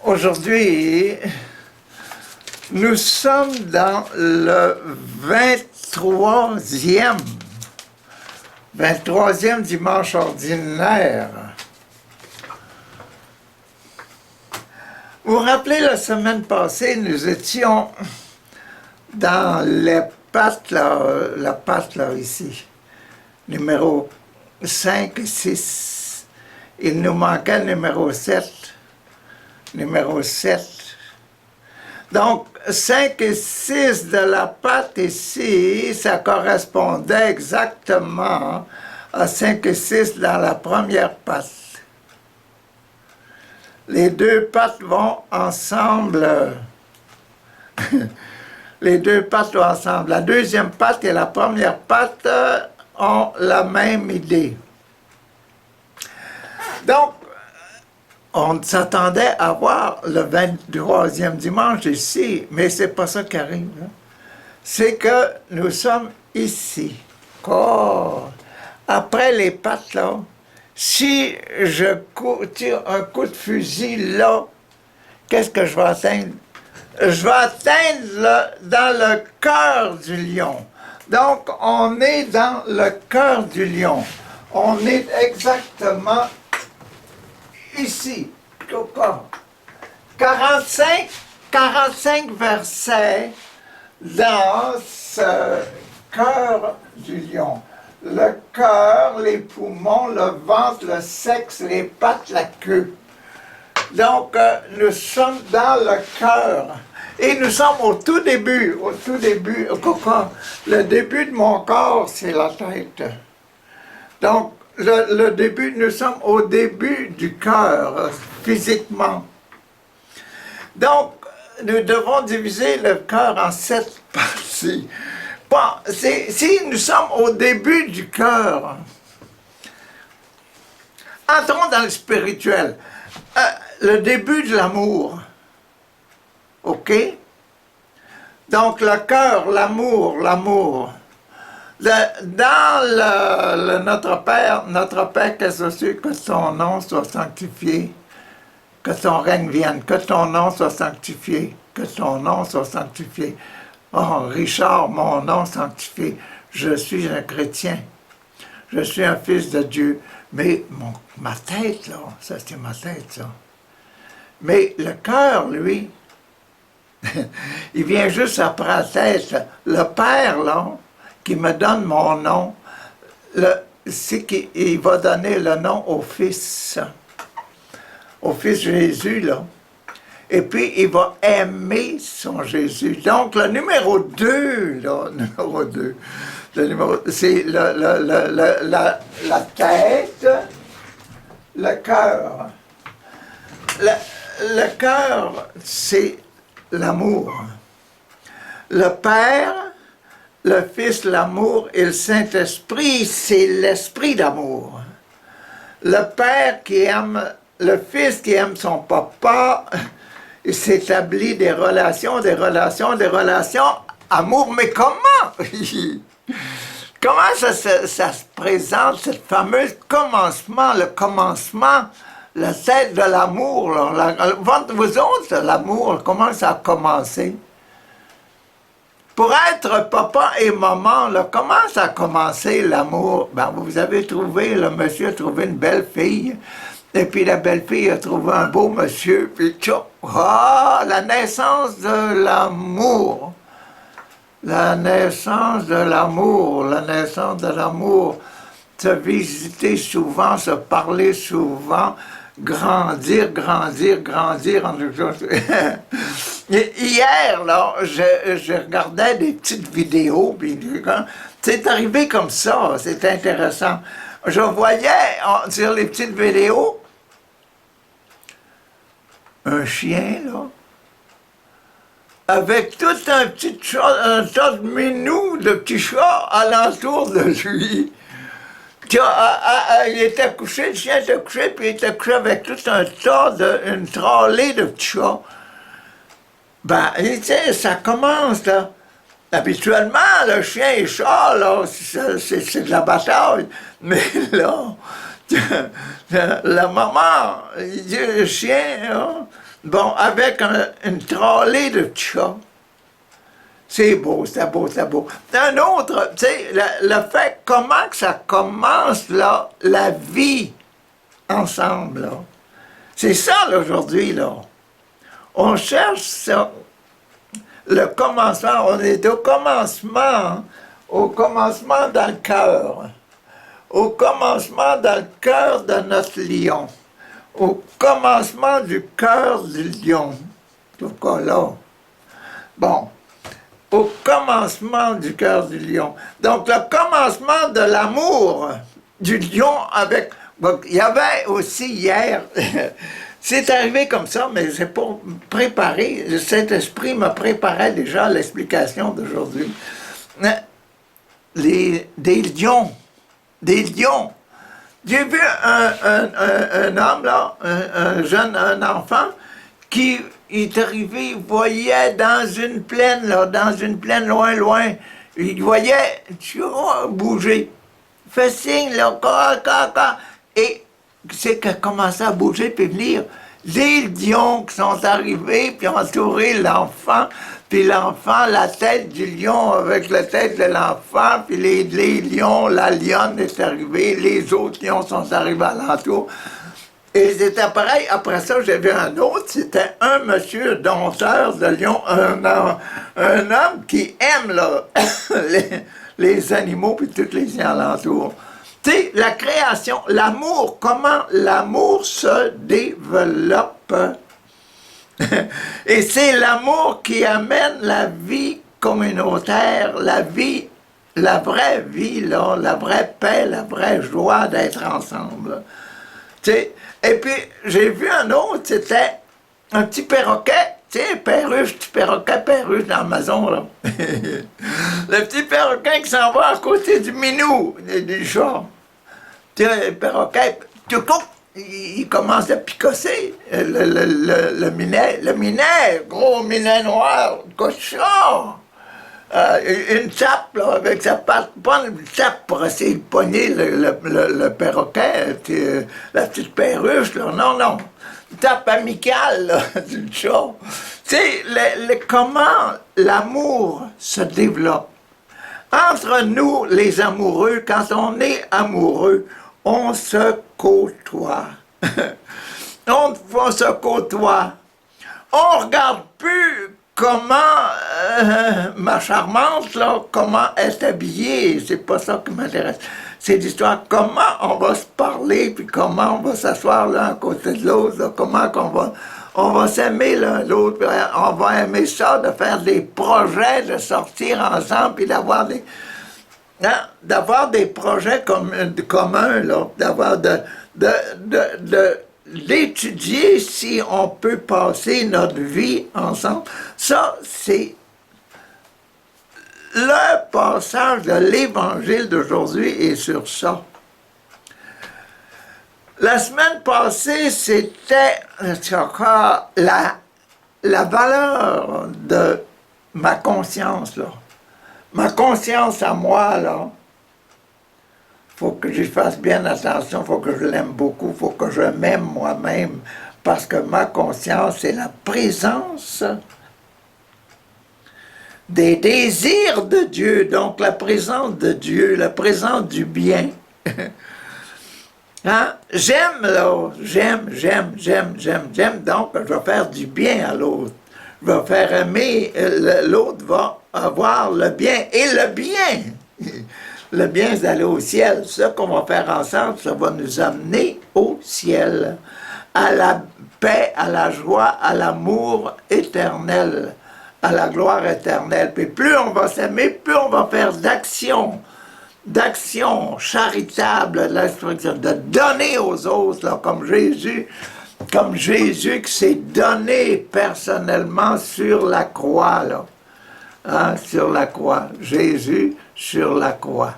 Aujourd'hui, nous sommes dans le 23e dimanche ordinaire. Vous vous rappelez, la semaine passée, nous étions dans les pattes, là, la patte, là, ici, numéro 5 et 6. Il nous manquait le numéro 7. Numéro 7. Donc, 5 et 6 de la patte ici, ça correspondait exactement à 5 et 6 dans la première patte. Les deux pattes vont ensemble. Les deux pattes vont ensemble. La deuxième patte et la première patte ont la même idée. Donc, on s'attendait à voir le 23e dimanche ici, mais c'est pas ça qui arrive. Hein. C'est que nous sommes ici. Oh. Après les pattes, là, si je tire un coup de fusil là, qu'est-ce que je vais atteindre? Je vais atteindre dans le cœur du lion. Donc, on est dans le cœur du lion. On est exactement ici. 45 versets dans ce cœur du lion. Le cœur, les poumons, le ventre, le sexe, les pattes, la queue. Donc, nous sommes dans le cœur. Et nous sommes au tout début, le début de mon corps, c'est la tête. Donc, le début, nous sommes au début du cœur, physiquement. Donc, nous devons diviser le cœur en 7 parties. Bon, si nous sommes au début du cœur, entrons dans le spirituel. Le début de l'amour. OK? Donc, le cœur, l'amour. Dans Notre Père qu'est-ce que c'est? Que ton nom soit sanctifié, que ton règne vienne, que ton nom soit sanctifié, que ton nom soit sanctifié. Oh, Richard, mon nom sanctifié, je suis un chrétien, je suis un fils de Dieu, mais ma tête, là, ça c'est ma tête, ça. Mais le cœur, lui, il vient juste après la tête. Le Père, là, qui me donne mon nom, c'est qu'il va donner le nom au Fils Jésus, là. Et puis, il va aimer son Jésus. Donc, le numéro 2, là, c'est la tête, le cœur. Le cœur, c'est l'amour. Le Père, le Fils, l'amour, et le Saint-Esprit, c'est l'esprit d'amour. Le Père qui aime, le Fils qui aime son papa, il s'établit des relations, amour. Mais comment? Comment ça se présente, cette fameuse commencement, le commencement, la tête de l'amour, vous autres, l'amour, comment ça a commencé? Pour être papa et maman, là, comment ça a commencé l'amour? Ben, vous avez trouvé, le monsieur a trouvé une belle fille, et puis la belle fille a trouvé un beau monsieur, puis la naissance de l'amour. La naissance de l'amour, se visiter souvent, se parler souvent, grandir en Hier, là, je regardais des petites vidéos, puis c'est arrivé comme ça, c'est intéressant. Je voyais sur les petites vidéos un chien, là, avec tout un petit chat, un tas de minous de petits chats alentour de lui. Il était couché, le chien était couché, puis il était couché avec tout un tas, une tralée de petits chats. Ben, tu sais, ça commence, là. Habituellement, le chien et le chat, là, c'est de la bataille. Mais là, la maman, il dit, le chien, là, Bon, avec une trolley de chats. C'est beau, c'est beau, c'est beau. Un autre, tu sais, le fait comment que ça commence, là, la vie ensemble, là. C'est ça, là, aujourd'hui, là. On cherche ça. Le commencement, on est au commencement dans le cœur. Au commencement dans le cœur de notre lion. Au commencement du cœur du lion. En tout cas, là. Bon. Au commencement du cœur du lion. Donc, le commencement de l'amour du lion avec... Bon, il y avait aussi hier... C'est arrivé comme ça, mais c'est pour préparer. Le Saint-Esprit me préparait déjà à l'explication d'aujourd'hui. Des lions. Des lions. J'ai vu un homme, là, un enfant, qui est arrivé, il voyait dans une plaine, là, loin, loin, il voyait, tu vois, bouger. Il fait signe, là, et c'est qu'il a commencé à bouger, puis venir. Les lions qui sont arrivés, puis ont entouré l'enfant, puis l'enfant, la tête du lion avec la tête de l'enfant, puis les lions, la lionne est arrivée, les autres lions sont arrivés alentour. Et c'était pareil, après ça, j'ai vu un autre, c'était un monsieur dompteur de lion, un homme qui aime là, les animaux, puis tous les alentours. Tu sais, la création, l'amour, comment l'amour se développe. Et c'est l'amour qui amène la vie communautaire, la vraie vie, là, la vraie paix, la vraie joie d'être ensemble. Tu sais, et puis, j'ai vu un autre, c'était un petit perroquet, tu sais, petit perroquet dans la maison, là. Le petit perroquet qui s'en va à côté du minou, du chat. Tu sais, le perroquet, tout coup, il commence à picosser le minet, gros minet noir, cochon. Une chape, là, avec sa patte, pas une chape pour essayer de pogner le perroquet, la petite perruche, là, non. Une chape amicale, là, du chat. Tu sais, comment l'amour se développe. Entre nous, les amoureux, quand on est amoureux, on se côtoie. On se côtoie. On regarde plus comment ma charmante, là, comment elle est habillée. C'est pas ça qui m'intéresse. C'est l'histoire, comment on va se parler, puis comment on va s'asseoir l'un à côté de l'autre, là, comment on va s'aimer l'un l'autre, on va aimer ça, de faire des projets, de sortir ensemble, puis d'avoir des projets communs, là, d'avoir d'étudier si on peut passer notre vie ensemble. Ça, c'est le passage de l'Évangile d'aujourd'hui est sur ça. La semaine passée, c'était la valeur de ma conscience, là. Ma conscience à moi, là, faut que j'y fasse bien attention, faut que je l'aime beaucoup, faut que je m'aime moi-même, parce que ma conscience, c'est la présence des désirs de Dieu, donc la présence de Dieu, la présence du bien. Hein? J'aime, là, j'aime, donc je vais faire du bien à l'autre. Je vais faire aimer, l'autre va avoir le bien, et le bien. Le bien, c'est d'aller au ciel. Ce qu'on va faire ensemble, ça va nous amener au ciel, à la paix, à la joie, à l'amour éternel, à la gloire éternelle. Puis plus on va s'aimer, plus on va faire d'actions charitables, de donner aux autres, là, comme Jésus qui s'est donné personnellement sur la croix, là. Hein, sur la croix. Jésus sur la croix.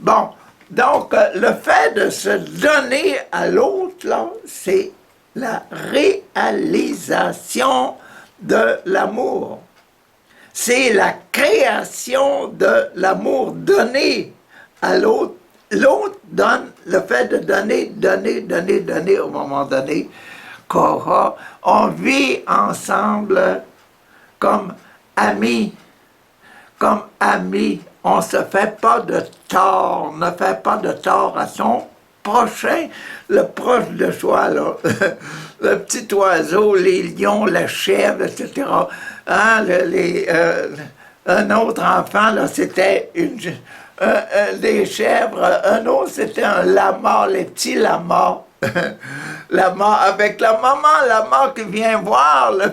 Bon, donc, le fait de se donner à l'autre, là, c'est la réalisation de l'amour. C'est la création de l'amour donné à l'autre. L'autre donne, le fait de donner au moment donné, Korah, on vit ensemble comme amis. Comme amis, on ne se fait pas de tort, ne fait pas de tort à son prochain, le proche de soi, là. Le petit oiseau, les lions, la chèvre, etc. Hein, un autre enfant, là, c'était des chèvres, un autre, c'était un lama, les petits lamas. Lama, avec la maman lama qui vient voir le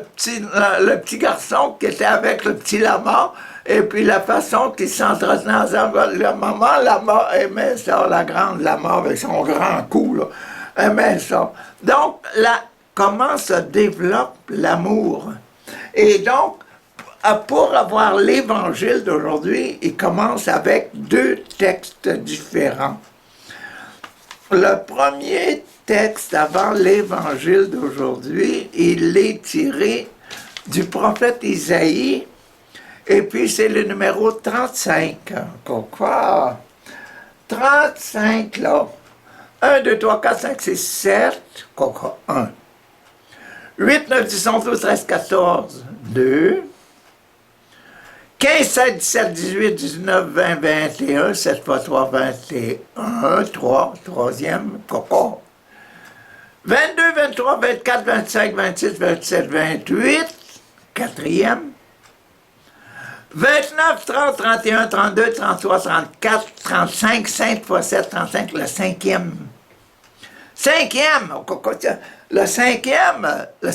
petit garçon qui était avec le petit lama, et puis la façon qu'ils s'entretenaient ensemble. La maman lama aimait ça, la grande lama avec son grand cou, là, aimait ça. Donc, là, comment se développe l'amour? Et donc, pour avoir l'évangile d'aujourd'hui, il commence avec deux textes différents. Le premier texte avant l'évangile d'aujourd'hui, il est tiré du prophète Isaïe, et puis c'est le numéro 35. Quoi? 35, là. 1, 2, 3, 4, 5, 6, 7. Quoi? 1. 8, 9, 10, 11, 12, 13, 14. 2. 15, 16, 17, 18, 19, 20, 21. 7 fois 3, 21. 3. Troisième. Coco. 22, 23, 24, 25, 26, 27, 28. Quatrième. 29, 30, 31, 32, 33, 34, 35, 5 fois 7, 35, le cinquième. Cinquième, le cinquième, le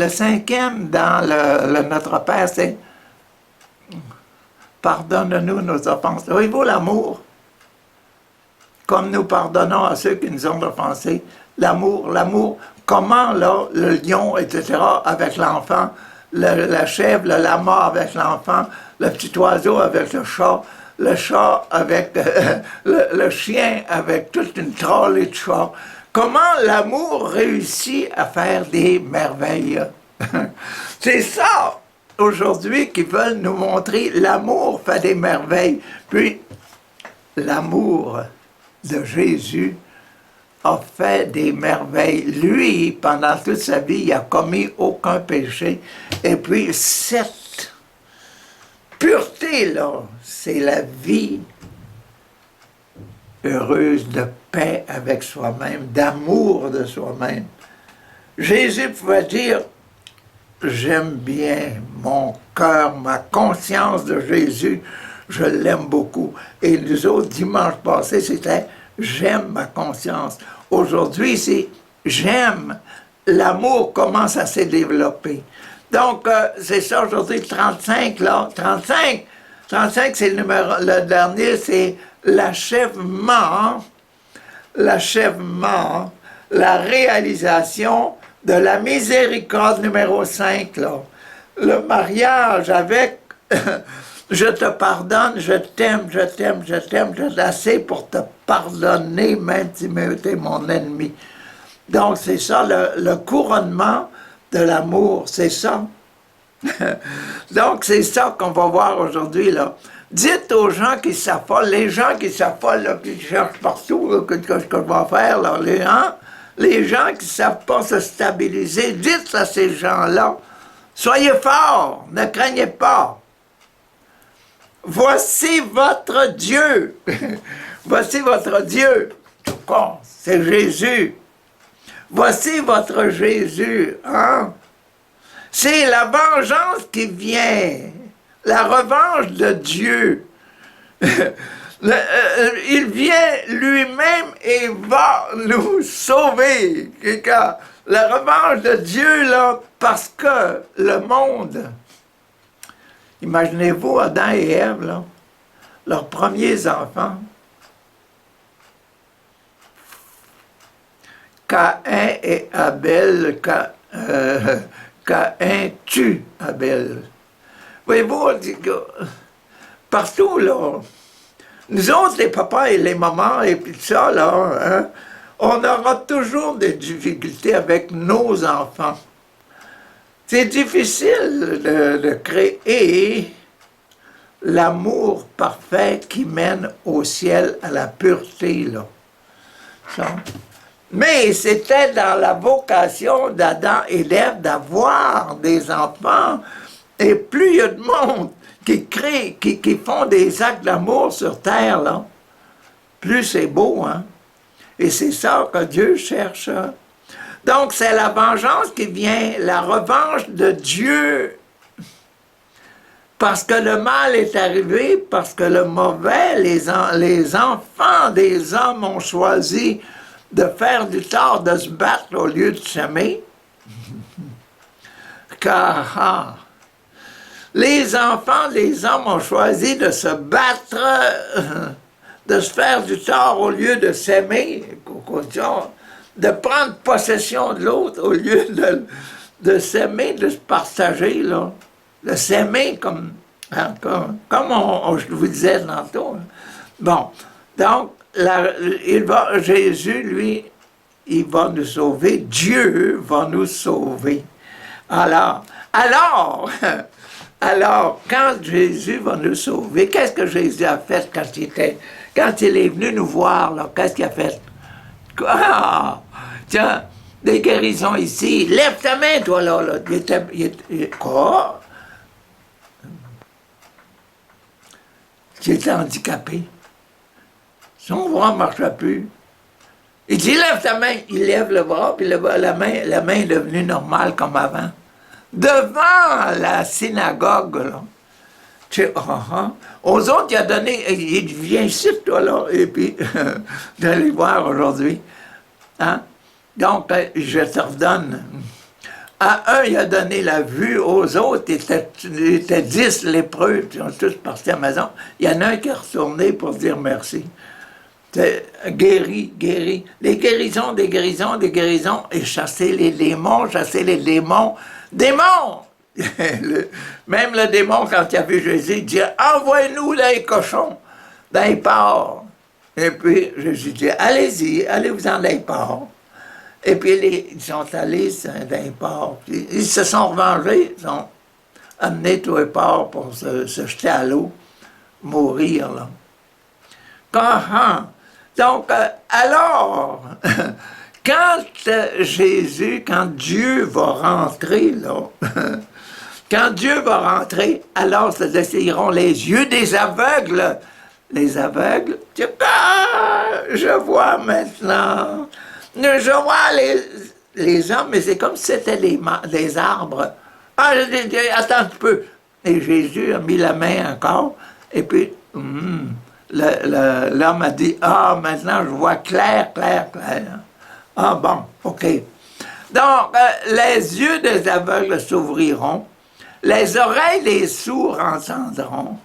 cinquième dans le Notre Père, c'est « Pardonne-nous nos offenses ». Voyez-vous l'amour? Comme nous pardonnons à ceux qui nous ont offensés. L'amour, comment là, le lion, etc., avec l'enfant, la chèvre, le lama avec l'enfant, le petit oiseau avec le chat avec le chien avec toute une trolley de chats. Comment l'amour réussit à faire des merveilles? C'est ça, aujourd'hui, qu'ils veulent nous montrer. L'amour fait des merveilles. Puis, l'amour de Jésus a fait des merveilles. Lui, pendant toute sa vie, il n'a commis aucun péché. Et puis, cette pureté-là, c'est la vie heureuse de paix avec soi-même, d'amour de soi-même. Jésus pouvait dire, j'aime bien mon cœur, ma conscience de Jésus, je l'aime beaucoup. Et nous autres, dimanche passé, c'était j'aime ma conscience. Aujourd'hui, c'est j'aime. L'amour commence à se développer. Donc, c'est ça aujourd'hui, 35, là. 35, c'est le dernier, c'est l'achèvement, la réalisation de la miséricorde numéro 5, là. Le mariage avec je te pardonne, je t'aime, je t'aime, je t'aime, je t'aime assez pour te pardonner, même si tu es mon ennemi. Donc, c'est ça, le couronnement de l'amour, c'est ça. Donc, c'est ça qu'on va voir aujourd'hui, là. Dites aux gens qui s'affolent, les gens qui s'affolent, là, qui cherchent partout, là, que je vais faire, là, les gens qui ne savent pas se stabiliser, dites à ces gens-là, soyez forts, ne craignez pas. Voici votre Dieu. Voici votre Dieu. C'est Jésus. Voici votre Jésus. Hein? C'est la vengeance qui vient. La revanche de Dieu. Il vient lui-même et va nous sauver. La revanche de Dieu, là, parce que le monde... Imaginez-vous Adam et Ève, là, leurs premiers enfants. Caïn et Abel, Caïn tue Abel. Voyez-vous, partout, là, nous autres, les papas et les mamans, et puis tout ça, là, hein, on aura toujours des difficultés avec nos enfants. C'est difficile de créer l'amour parfait qui mène au ciel, à la pureté, là. Ça. Mais c'était dans la vocation d'Adam et d'Ève d'avoir des enfants. Et plus il y a de monde qui créent, qui font des actes d'amour sur terre, là, plus c'est beau, hein? Et c'est ça que Dieu cherche. Donc, c'est la vengeance qui vient, la revanche de Dieu. Parce que le mal est arrivé, parce que le mauvais, les enfants des hommes ont choisi de faire du tort, de se battre au lieu de s'aimer. Car les enfants des hommes ont choisi de se battre, de se faire du tort au lieu de s'aimer, de prendre possession de l'autre au lieu de s'aimer, de se partager, là. De s'aimer comme je vous disais tantôt. Bon, donc, Jésus, lui, il va nous sauver. Dieu va nous sauver. Alors, quand Jésus va nous sauver, qu'est-ce que Jésus a fait quand il est venu nous voir, là, qu'est-ce qu'il a fait? Ah, tiens, des guérisons ici. Lève ta main, toi, là. Quoi? Tu étais handicapé. Son bras ne marchait plus. Il dit, lève ta main. Il lève le bras, puis la main est devenue normale comme avant. Devant la synagogue, là. Aux autres, il a donné, il dit, viens ici, toi, là, et puis, d'aller voir aujourd'hui. Hein? Donc, je te redonne. À un, il a donné la vue, aux autres, il était 10 lépreux, puis ils ont tous parti à la maison. Il y en a un qui est retourné pour dire merci. Guéri. Des guérisons, et chasser les démons. Démons! Même le démon, quand il a vu Jésus, il dit, envoie-nous les cochons dans les porcs. Et puis, Jésus dit, allez-vous-en dans les porcs. Et puis, ils sont allés dans les porcs. Ils se sont revengés, ils ont amené tous les porcs pour se jeter à l'eau, mourir, là. Donc, alors, quand Dieu va rentrer, là, quand Dieu va rentrer, alors se dessiront les yeux des aveugles. Les aveugles, je vois maintenant. Je vois les hommes, mais c'est comme si c'était des arbres. Attends un peu. Et Jésus a mis la main encore, et puis, l'homme a dit, maintenant je vois clair. Ah bon, ok. Donc, les yeux des aveugles s'ouvriront, les oreilles des sourds entendront.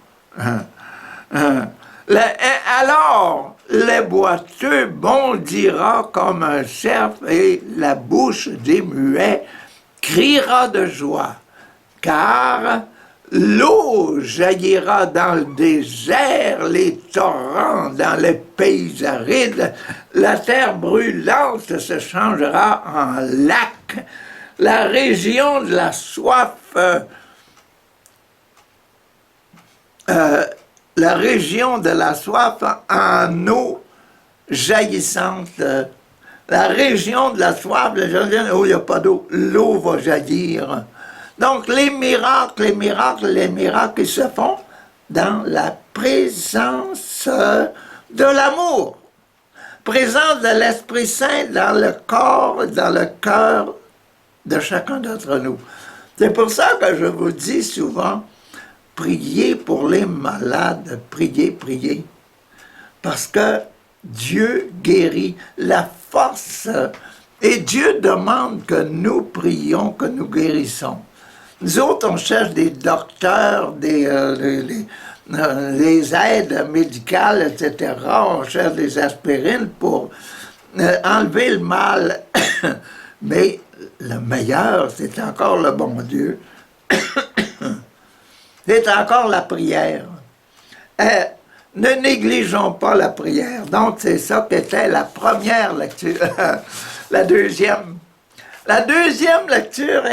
Alors, le boiteux bondira comme un cerf et la bouche des muets criera de joie, car l'eau jaillira dans le désert, les torrents dans les pays arides, la terre brûlante se changera en lac, la région de la soif en eau jaillissante. La région de la soif, où il n'y a pas d'eau, l'eau va jaillir. Donc les miracles, ils se font dans la présence de l'amour. Présence de l'Esprit Saint dans le corps, dans le cœur de chacun d'entre nous. C'est pour ça que je vous dis souvent, priez pour les malades, priez. Parce que Dieu guérit, la force, et Dieu demande que nous prions, que nous guérissons. Nous autres, on cherche des docteurs, des aides médicales, etc. On cherche des aspirines pour enlever le mal. Mais le meilleur, c'est encore le bon Dieu. C'est encore la prière. Ne négligeons pas la prière. Donc, c'est ça qu'était la première lecture. La deuxième lecture,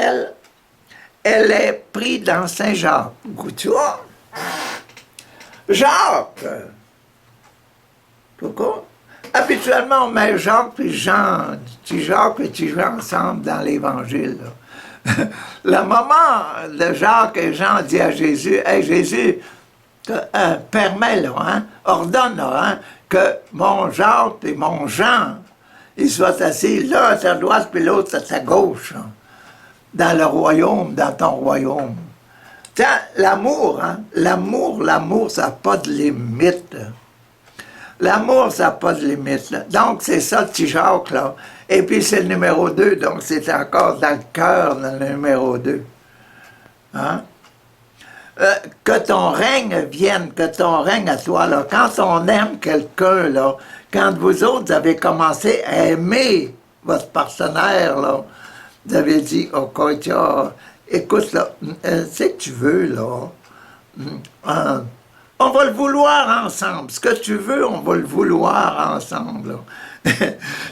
elle est prise dans Saint Jacques. Tu vois? Jacques! Pourquoi? Habituellement, on met Jacques et Jean, petit Jacques et petit Jean ensemble dans l'Évangile. Le moment de Jacques et Jean dit à Jésus, « Hey Jésus, permets là, hein, ordonne là, hein, que mon Jacques et mon Jean, ils soient assis là à ta droite puis l'autre à ta gauche, hein, dans le royaume, dans ton royaume. » Tiens, l'amour, hein, l'amour, ça n'a pas de limite. L'amour, ça n'a pas de limite. Là. Donc, c'est ça, petit Jacques, là. Et puis, c'est le numéro 2, donc c'est encore dans le cœur, dans le numéro 2. Hein? Que ton règne vienne, que ton règne à toi, là. Quand on aime quelqu'un, là, quand vous autres avez commencé à aimer votre partenaire, là, vous avez dit, oh, Koïtia, écoute, là, c'est que tu veux, là. On va le vouloir ensemble. Ce que tu veux, on va le vouloir ensemble.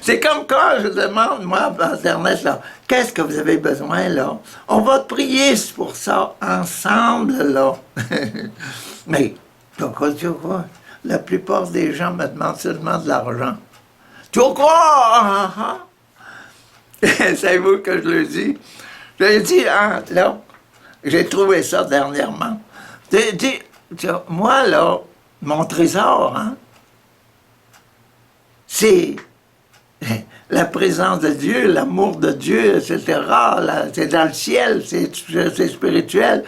C'est comme quand je demande, moi, à Internet, là, qu'est-ce que vous avez besoin, là? On va te prier pour ça, ensemble, là. Mais, donc, tu vois, la plupart des gens me demandent seulement de l'argent. Tu crois? Savez-vous que je le dis? Je le dis, hein, là, j'ai trouvé ça dernièrement. Moi, là, mon trésor, hein, c'est la présence de Dieu, l'amour de Dieu, etc. C'est dans le ciel, c'est spirituel.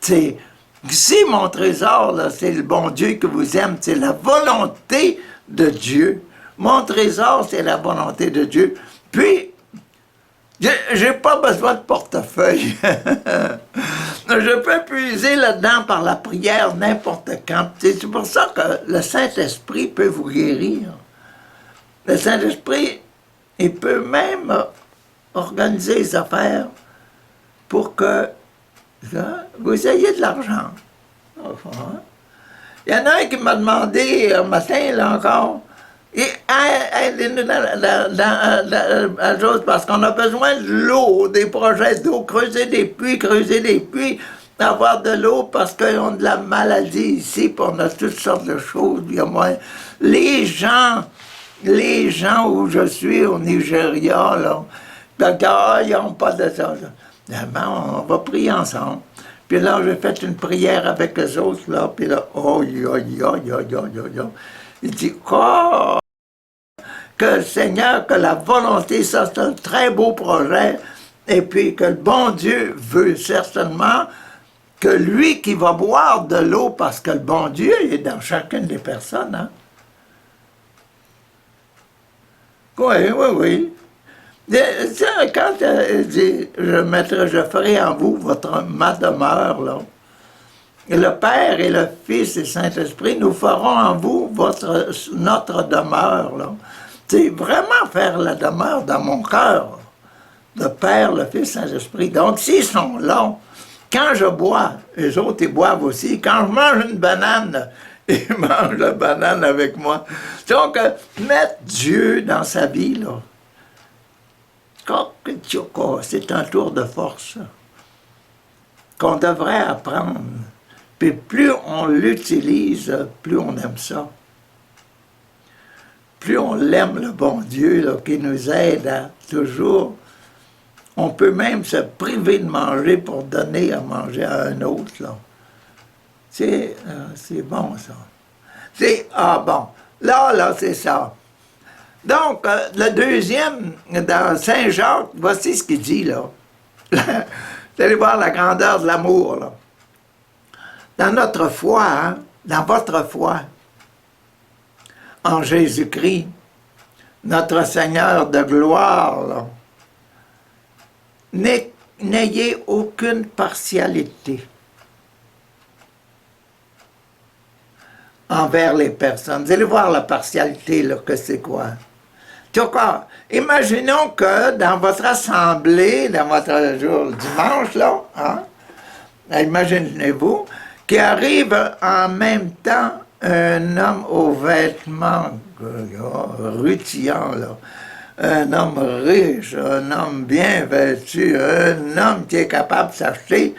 Si mon trésor, c'est le bon Dieu que vous aimez, c'est la volonté de Dieu. Mon trésor, c'est la volonté de Dieu. Puis, j'ai pas besoin de portefeuille. Je peux puiser là-dedans par la prière n'importe quand. C'est pour ça que le Saint-Esprit peut vous guérir. Le Saint-Esprit, il peut même organiser les affaires pour que vous ayez de l'argent. Il y en a un qui m'a demandé un matin, là encore, et aidez-nous dans la chose, parce qu'on a besoin de l'eau, des projets d'eau, creuser des puits, avoir de l'eau, parce qu'ils ont de la maladie ici, puis on a toutes sortes de choses. Les gens où je suis, au Nigeria, là, d'accord, ils n'ont pas de ça. On va prier ensemble. Puis là, j'ai fait une prière avec eux autres, là, puis là, il dit, oh, que le Seigneur, que la volonté, ça c'est un très beau projet, et puis que le bon Dieu veut certainement que lui qui va boire de l'eau, parce que le bon Dieu est dans chacune des personnes, hein. Oui. Quand il dit, je ferai en vous ma demeure, là. Et le Père et le Fils et le Saint-Esprit, nous ferons en vous notre demeure, là. C'est vraiment faire la demeure dans mon cœur. Le Père, le Fils, le Saint-Esprit. Donc, s'ils sont là, quand je bois, les autres, ils boivent aussi. Quand je mange une banane, ils mangent la banane avec moi. Donc, mettre Dieu dans sa vie, là, c'est un tour de force qu'on devrait apprendre. Puis plus on l'utilise, plus on aime ça. Plus on l'aime, le bon Dieu, là, qui nous aide à toujours. On peut même se priver de manger pour donner à manger à un autre, là. C'est bon, ça. Bon. Là, c'est ça. Donc, le deuxième, dans Saint-Jacques, voici ce qu'il dit, là. Vous allez voir la grandeur de l'amour, là. Dans notre foi, hein, dans votre foi, en Jésus-Christ, notre Seigneur de gloire, là, n'ayez aucune partialité envers les personnes. Vous allez voir la partialité, là, que c'est quoi. D'accord. Imaginons que dans votre assemblée, dans votre jour dimanche, là, hein, imaginez-vous, qu'il arrive en même temps un homme aux vêtements rutilants, là, un homme riche, un homme bien vêtu, un homme qui est capable de s'acheter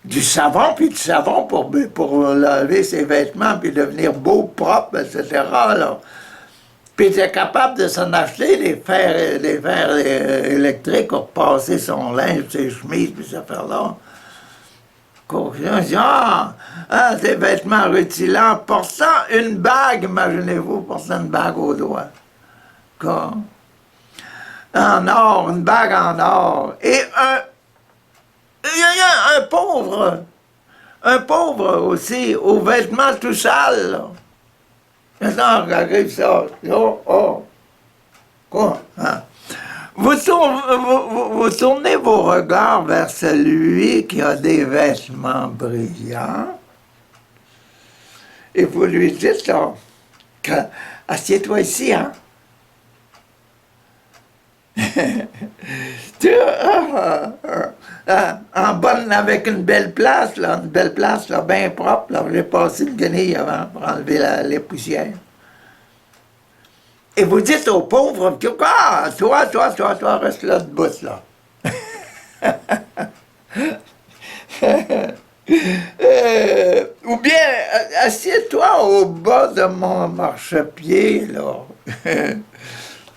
du savon, puis du savon pour laver ses vêtements, puis devenir beau, propre, etc., là. Puis il était capable de s'en acheter des fers électriques pour passer son linge, ses chemises, puis ça faire là. Conclusion, je dis, des vêtements rutilants, portant une bague, imaginez-vous, portant une bague au doigt. Quoi? En or, une bague en or. Et il y a un pauvre aussi, aux vêtements tout sales, là. Maintenant, regardez ça. Quoi? Hein? Vous tournez vos regards vers celui qui a des vêtements brillants et vous lui dites, là, assieds-toi ici, hein? Avec une belle place, là, bien propre, là, j'ai passé le guenille avant pour enlever les poussières. Et vous dites aux pauvres, toi, reste là debout, là. Ou bien, assieds-toi au bas de mon marchepied, là.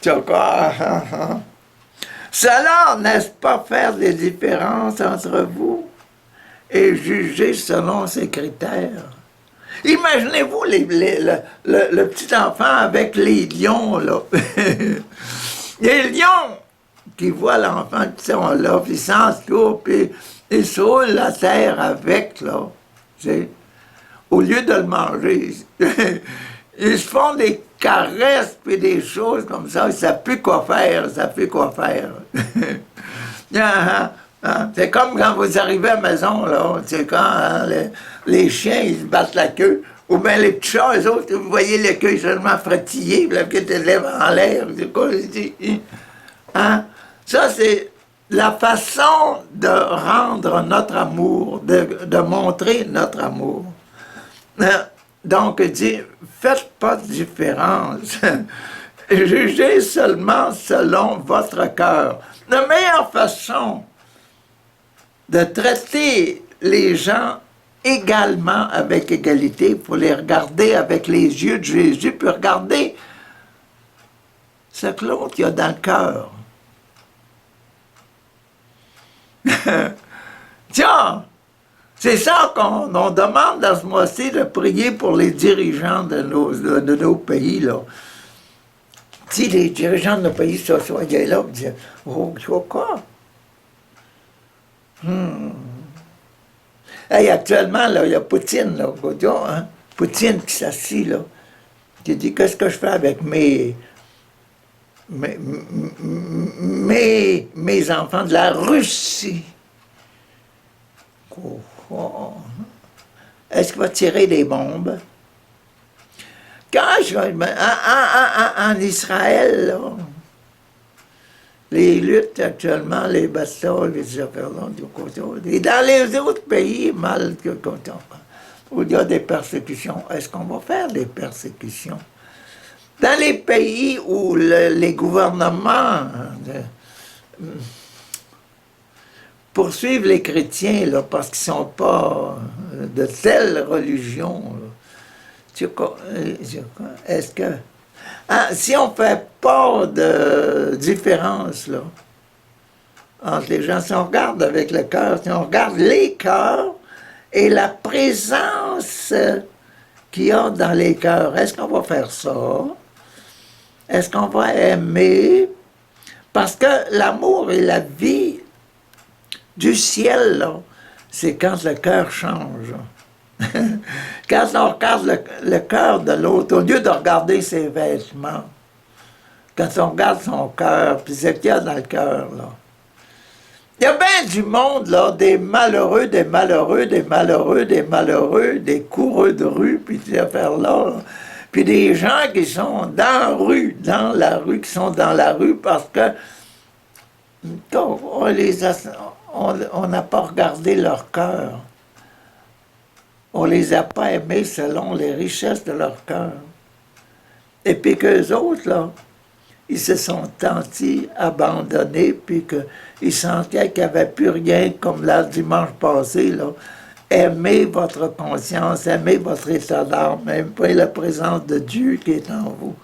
Tu vois quoi? Cela, n'est-ce pas faire des différences entre vous et juger selon ces critères? Imaginez-vous le petit enfant avec les lions, là. Les lions qui voient l'enfant qui sont là, puis ils s'entourent, puis ils saoulent la terre avec, là. Au lieu de le manger, ils se font des caresses, puis des choses comme ça, ils ne savent plus quoi faire, C'est comme quand vous arrivez à la maison, là, c'est quand les chiens, ils se battent la queue, ou bien les petits chats, eux autres, vous voyez le queue seulement frétillé, puis la queue te lève en l'air, c'est quoi, hein? Ça, c'est la façon de rendre notre amour, de montrer notre amour. Donc, il dit, faites pas de différence. Jugez seulement selon votre cœur. La meilleure façon de traiter les gens également avec égalité, il faut les regarder avec les yeux de Jésus, puis regarder ce que l'autre y a dans le cœur. Tiens, c'est ça qu'on demande dans ce mois-ci, de prier pour les dirigeants de nos pays, là. Si les dirigeants de nos pays soient là, ils disent, oh, tu vois quoi? Hey, actuellement, là, il y a Poutine, là, hein? Poutine qui s'assit, là, qui dit, qu'est-ce que je fais avec mes enfants de la Russie? Est-ce qu'il va tirer des bombes? Quand en Israël, là, les luttes actuellement, les batailles, les affaires-là, et dans les autres pays, où il y a des persécutions, est-ce qu'on va faire des persécutions? Dans les pays où les gouvernements poursuivent les chrétiens là, parce qu'ils ne sont pas de telle religion, est-ce que... si on ne fait pas de différence là, entre les gens, si on regarde avec le cœur, si on regarde les cœurs et la présence qu'il y a dans les cœurs, est-ce qu'on va faire ça? Est-ce qu'on va aimer? Parce que l'amour et la vie du ciel, là, c'est quand le cœur change. Quand on regarde le cœur de l'autre, au lieu de regarder ses vêtements, quand on regarde son cœur, puis c'est qu'il y a dans le cœur, là. Il y a bien du monde, là, des malheureux, des coureux de rue, puis ces affaires-là, puis des gens qui sont dans la rue, parce que on n'a pas regardé leur cœur. On les a pas aimés selon les richesses de leur cœur. Et puis qu'eux autres, là, ils se sont sentis abandonnés, puis qu'ils sentaient qu'il n'y avait plus rien, comme là, dimanche passé, là. Aimez votre conscience, aimez votre état d'âme, aimez la présence de Dieu qui est en vous.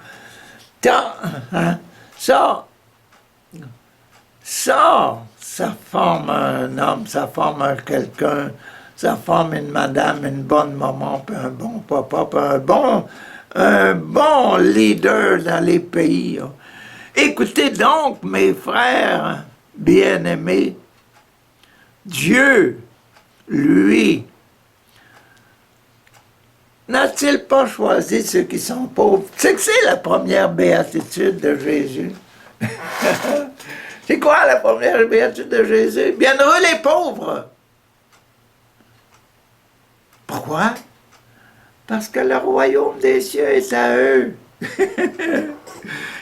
Hein, ça forme un homme, ça forme quelqu'un, ça forme une madame, une bonne maman, puis un bon papa, puis un bon leader dans les pays. Écoutez donc, mes frères bien-aimés, Dieu, lui, n'a-t-il pas choisi ceux qui sont pauvres? C'est que c'est la première béatitude de Jésus. C'est quoi la première béatitude de Jésus? Bienheureux les pauvres. Pourquoi? Parce que le royaume des cieux est à eux.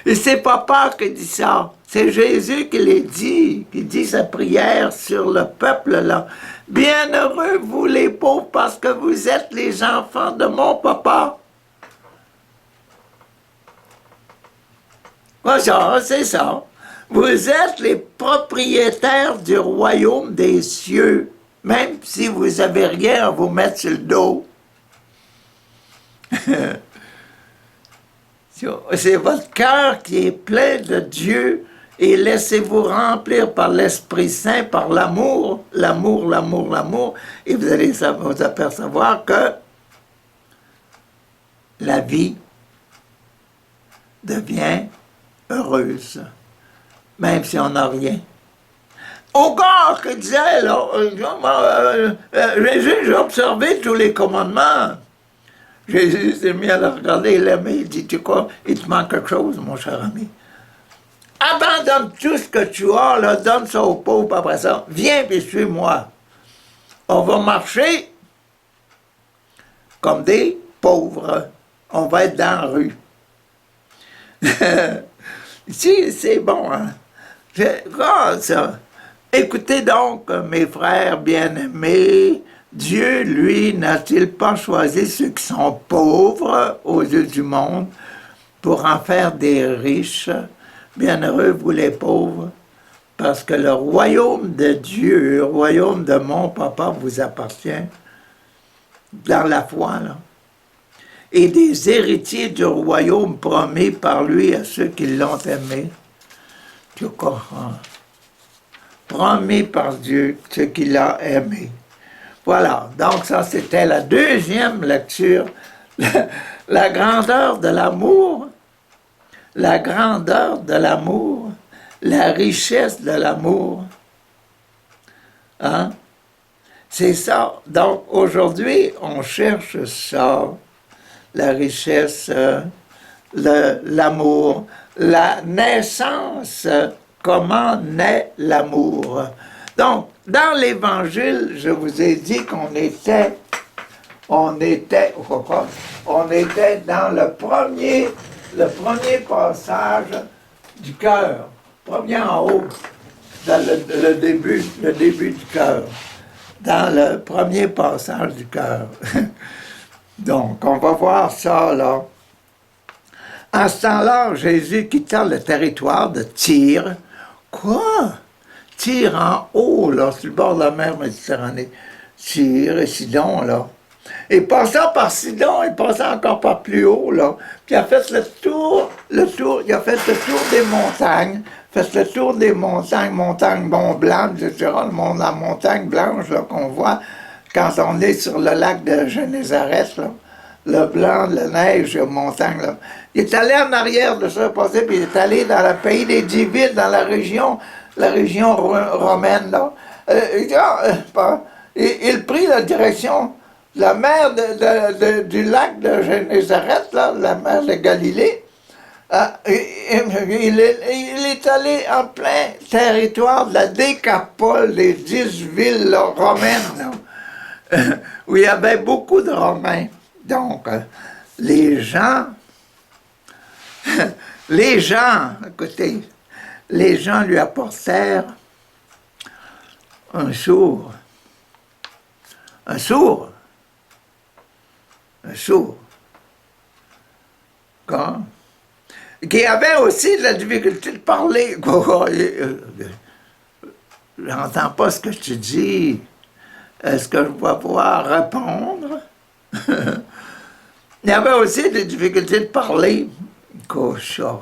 Et c'est Papa qui dit ça. C'est Jésus qui dit sa prière sur le peuple là. Bienheureux vous les pauvres parce que vous êtes les enfants de mon Papa. Voilà, c'est ça. Vous êtes les propriétaires du royaume des cieux, même si vous n'avez rien à vous mettre sur le dos. C'est votre cœur qui est plein de Dieu et laissez-vous remplir par l'Esprit Saint, par l'amour, l'amour, l'amour, l'amour, et vous allez vous apercevoir que la vie devient heureuse, même si on n'a rien. Au gars qui disait, là, Jésus, j'ai observé tous les commandements. Jésus s'est mis à le regarder, il aimait, il dit, tu quoi, il te manque quelque chose, mon cher ami. Abandonne tout ce que tu as, là, donne ça aux pauvres, après ça, viens et suis-moi. On va marcher comme des pauvres. On va être dans la rue. Si, c'est bon, hein. Ça. Écoutez donc, mes frères bien-aimés, Dieu, lui, n'a-t-il pas choisi ceux qui sont pauvres aux yeux du monde pour en faire des riches? Bienheureux, vous les pauvres, parce que le royaume de Dieu, le royaume de mon Papa vous appartient dans la foi, là. Et des héritiers du royaume promis par lui à ceux qui l'ont aimé. Tu comprends? Promis par Dieu, ceux qui l'ont aimé. Voilà, donc ça c'était la deuxième lecture. La grandeur de l'amour, la grandeur de l'amour, la richesse de l'amour. Hein? C'est ça. Donc aujourd'hui, on cherche ça, la richesse, l'amour, la naissance, comment naît l'amour. Donc, dans l'Évangile, je vous ai dit qu'on était dans le premier passage du cœur, premier en haut, dans le début du cœur, dans le premier passage du cœur. Donc, on va voir ça, là. En ce temps-là, Jésus quittant le territoire de Tyr. Quoi? Tyr en haut, là, sur le bord de la mer Méditerranée. Tyr et Sidon, là. Et passant par Sidon, il passait encore par plus haut, là. Puis il a fait il a fait le tour des montagnes, montagnes Mont-Blanc, etc., la montagne blanche, là, qu'on voit quand on est sur le lac de Génézareth, là. Le blanc, la neige, la montagne, là. Il est allé en arrière de ça, puis il est allé dans le pays des Divides, dans la région romaine, là. Il prit la direction de la mer du lac de Génézareth, là, la mer de Galilée. Il est allé en plein territoire de la Décapole, des 10 villes là, romaines, là, où il y avait beaucoup de Romains. Donc, les gens, écoutez, les gens lui apportèrent un sourd, quand, qui avait aussi de la difficulté de parler. J'entends pas ce que tu dis. Est-ce que je vais pouvoir répondre? Il y avait aussi des difficultés de parler. Cochon.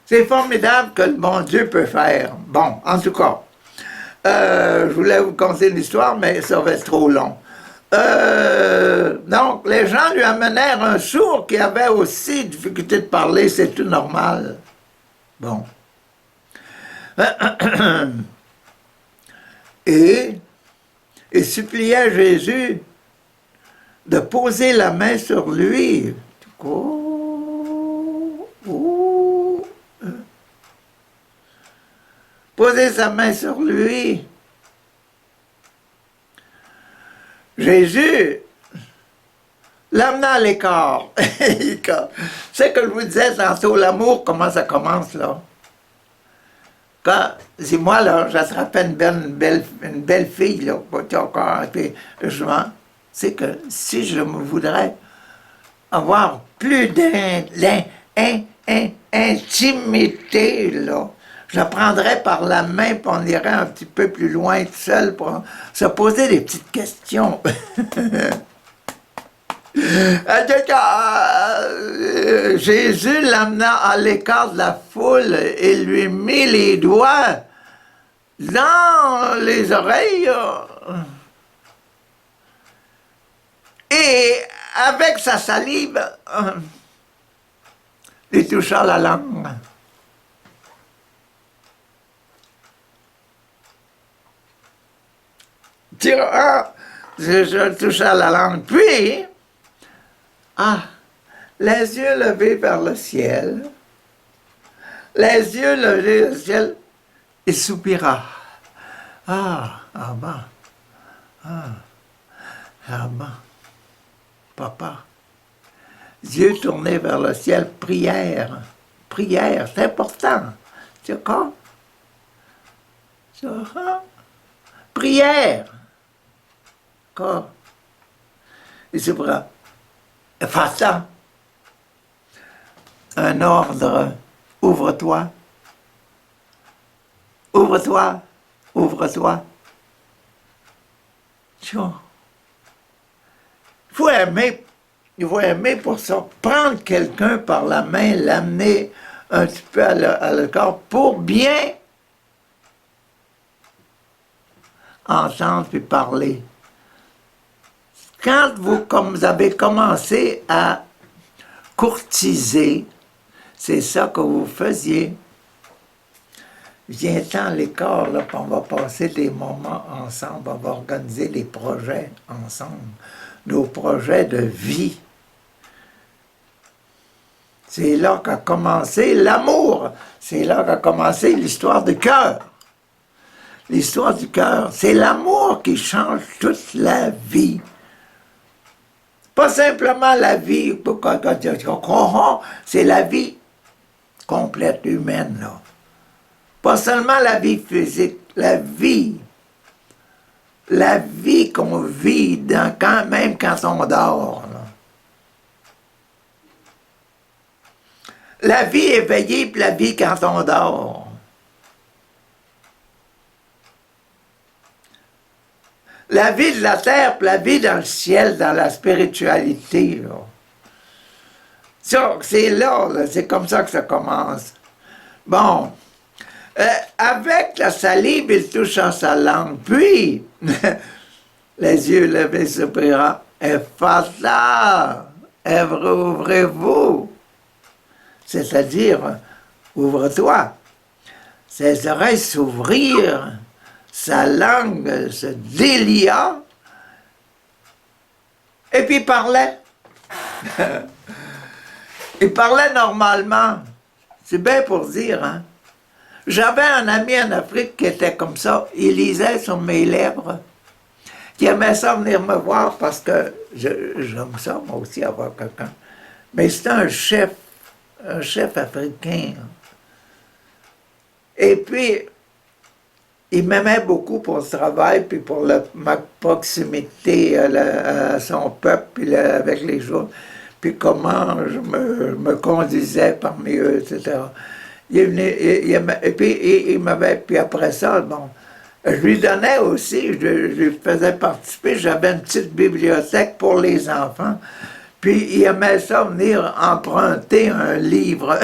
C'est formidable que le bon Dieu peut faire. Bon, en tout cas, je voulais vous conter une histoire, mais ça va être trop long. Donc, les gens lui amenèrent un sourd qui avait aussi difficulté de parler, c'est tout normal. Bon. Et il suppliait Jésus de poser la main sur lui. Poser sa main sur lui. Jésus l'amena à l'écart. C'est que je vous disais tantôt, l'amour, comment ça commence, là? Quand, si moi, là, j'attrapais une belle fille, là, puis c'est que si je me voudrais avoir plus d'intimité, là, je la prendrais par la main, puis on irait un petit peu plus loin tout seul pour se poser des petites questions. Jésus l'amena à l'écart de la foule et lui mit les doigts dans les oreilles et avec sa salive lui toucha la langue. Je toucha la langue, puis les yeux levés vers le ciel, les yeux levés vers le ciel, il soupira. Abba, papa. Yeux tournés vers le ciel, prière, c'est important. Tu vois quoi? Prière. Quoi? Il soupira. Façon, un ordre, ouvre-toi, ouvre-toi, ouvre-toi. Il faut aimer pour ça, prendre quelqu'un par la main, l'amener un petit peu à le corps pour bien entendre puis parler. Quand vous avez commencé à courtiser, c'est ça que vous faisiez. Viens-t'en à l'écart, là, puis on va passer des moments ensemble, on va organiser des projets ensemble, nos projets de vie. C'est là qu'a commencé l'amour, c'est là qu'a commencé l'histoire du cœur. L'histoire du cœur, c'est l'amour qui change toute la vie. Pas simplement la vie, c'est la vie complète humaine, là. Pas seulement la vie physique, la vie qu'on vit même quand on dort, là. La vie éveillée, puis la vie quand on dort. La vie de la terre, puis la vie dans le ciel, dans la spiritualité, là. Ça, c'est là, c'est comme ça que ça commence. Bon, avec la salive, il touche à sa langue, puis, les yeux levés soupira, Ephphatha, ouvrez-vous, c'est-à-dire, ouvre-toi, ses oreilles s'ouvrirent, sa langue se délia, et puis il parlait. Il parlait normalement. C'est bien pour dire, hein. J'avais un ami en Afrique qui était comme ça. Il lisait sur mes lèvres. Il aimait ça venir me voir parce que j'aime ça, moi aussi, avoir quelqu'un. Mais c'était un chef africain. Et puis, il m'aimait beaucoup pour ce travail, puis pour ma proximité à son peuple, puis avec les autres, puis comment je me conduisais parmi eux, etc. Puis après ça, bon, je lui donnais aussi, je lui faisais participer, j'avais une petite bibliothèque pour les enfants, Puis il aimait ça venir emprunter un livre.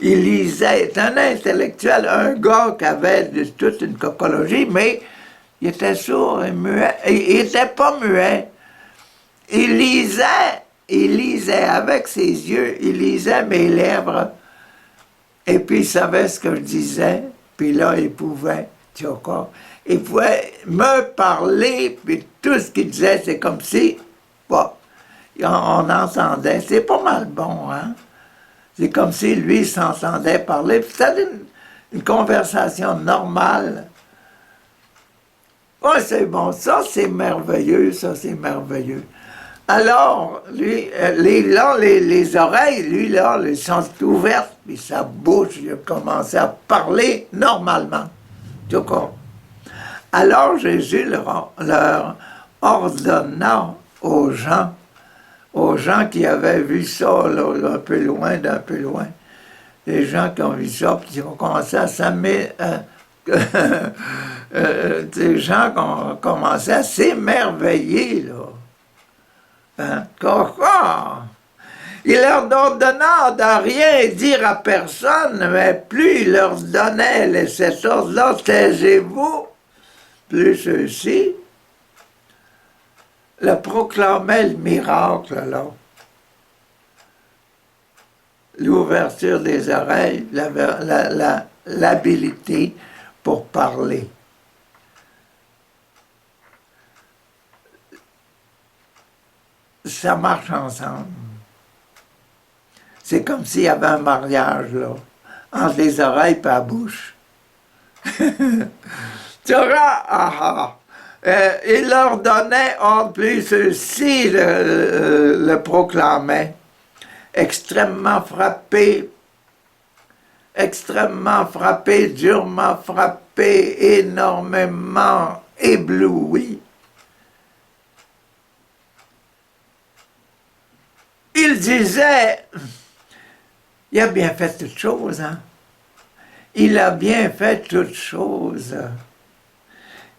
Il lisait, c'est un intellectuel, un gars qui avait toute une cocologie, mais il était sourd et muet. Il était pas muet. Il lisait avec ses yeux, il lisait mes lèvres. Et puis il savait ce que je disais. Puis là, il pouvait, tu vois, il pouvait me parler, puis tout ce qu'il disait, c'est comme si, bon, on entendait. C'est pas mal bon, hein? C'est comme si lui s'entendait parler. Puis c'était une conversation normale. Oui, c'est bon. Ça, c'est merveilleux. Ça, c'est merveilleux. Alors, lui, les oreilles, lui, là, elles sont ouvertes. Puis sa bouche, il a commencé à parler normalement. Tout comme. Alors, Jésus leur ordonna aux gens qui avaient vu ça, là, d'un peu loin, les gens qui ont vu ça, puis qui ont commencé à s'amener, des gens qui ont commencé à s'émerveiller, là. Hein? Il leur ordonna de rien dire à personne, mais plus il leur donnait cet ordre-là, taisez-vous, plus ceux-ci le proclamait le miracle, là. L'ouverture des oreilles, l'habilité pour parler. Ça marche ensemble. C'est comme s'il y avait un mariage, là, entre les oreilles et la bouche. Tu vois, il leur donnait, en plus, ceux-ci le proclamaient, extrêmement frappé, durement frappé, énormément ébloui. Il disait, il a bien fait toutes choses, hein? Il a bien fait toutes choses.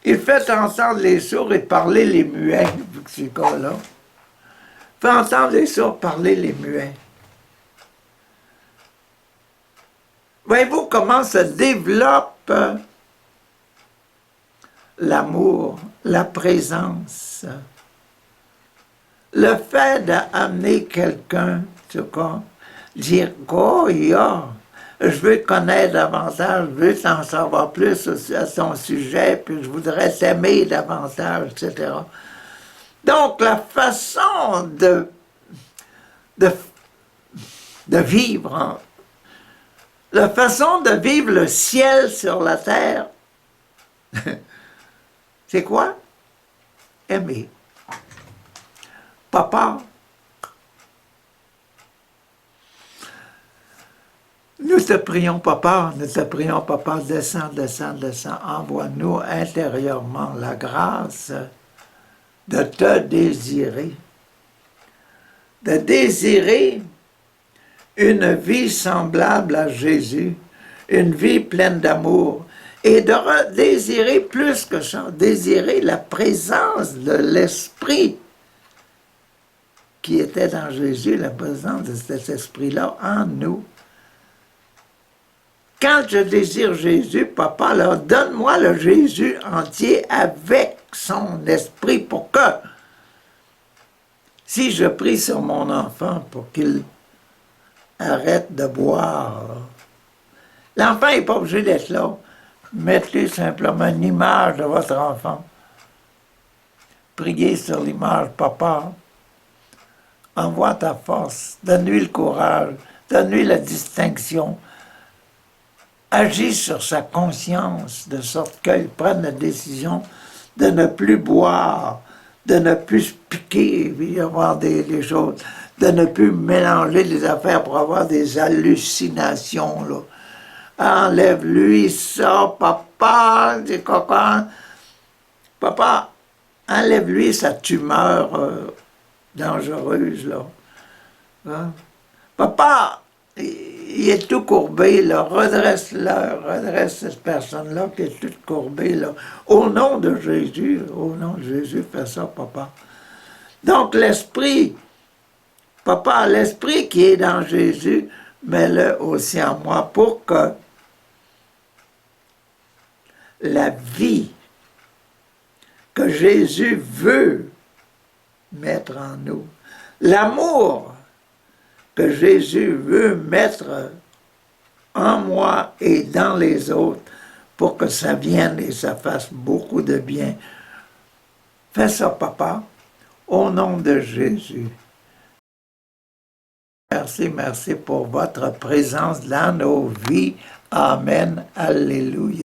Il fait entendre les sourds et parler les muets, vu que c'est ce cas-là. Il fait entendre les sourds parler les muets. Voyez-vous comment se développe l'amour, la présence. Le fait d'amener quelqu'un, tu vois, dire « Oh, je veux te connaître davantage, je veux t'en savoir plus à son sujet, puis je voudrais t'aimer davantage, etc. » Donc, la façon de vivre, hein, la façon de vivre le ciel sur la terre, c'est quoi? Aimer. Papa, nous te prions, papa, descends, envoie-nous intérieurement la grâce de te désirer. De désirer une vie semblable à Jésus, une vie pleine d'amour, et de désirer plus que ça, désirer la présence de l'Esprit qui était dans Jésus, la présence de cet esprit-là en nous. Quand je désire Jésus, papa, alors donne-moi le Jésus entier avec son esprit pour que, si je prie sur mon enfant pour qu'il arrête de boire, l'enfant n'est pas obligé d'être là. Mettez simplement une image de votre enfant. Priez sur l'image, papa. Envoie ta force, donne-lui le courage, donne-lui la distinction. Agis sur sa conscience, de sorte qu'il prenne la décision de ne plus boire, de ne plus se piquer, puis avoir des choses, de ne plus mélanger les affaires pour avoir des hallucinations, là. Enlève-lui ça, papa, dit coquin. Papa, enlève-lui sa tumeur dangereuse, là. Hein? Papa, il est tout courbé, là. Redresse cette personne-là qui est toute courbée, là. Au nom de Jésus, fais ça, papa. Donc, l'Esprit Papa, l'esprit qui est dans Jésus, mets-le aussi en moi pour que la vie que Jésus veut mettre en nous, l'amour que Jésus veut mettre en moi et dans les autres, pour que ça vienne et ça fasse beaucoup de bien. Fais ça, papa, au nom de Jésus. Merci, merci pour votre présence dans nos vies. Amen. Alléluia.